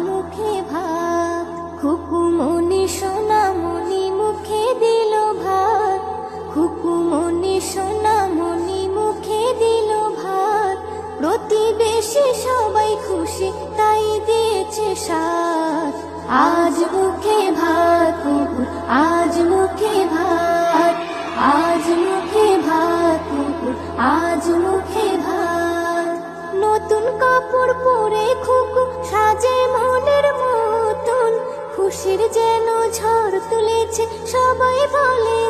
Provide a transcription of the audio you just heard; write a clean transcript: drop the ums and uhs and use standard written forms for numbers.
মুখে ভাত, খুকুমনি সোনামণি মুখে দিল ভাত, খুকুমনি সোনামণি মুখে দিল ভাত। প্রতিবেশী সবাই খুশি তাই দিয়েছে সাথ। আজ মুখে ভাত কুকুর, আজ মুখে ভাত, আজ মুখে ভাত কুকুর, আজ মুখে ভাত। নতুন কাপড় পরে খুকু সাজে মনের মতন, খুশির যেন ঝড় তুলেছে সবাই বলে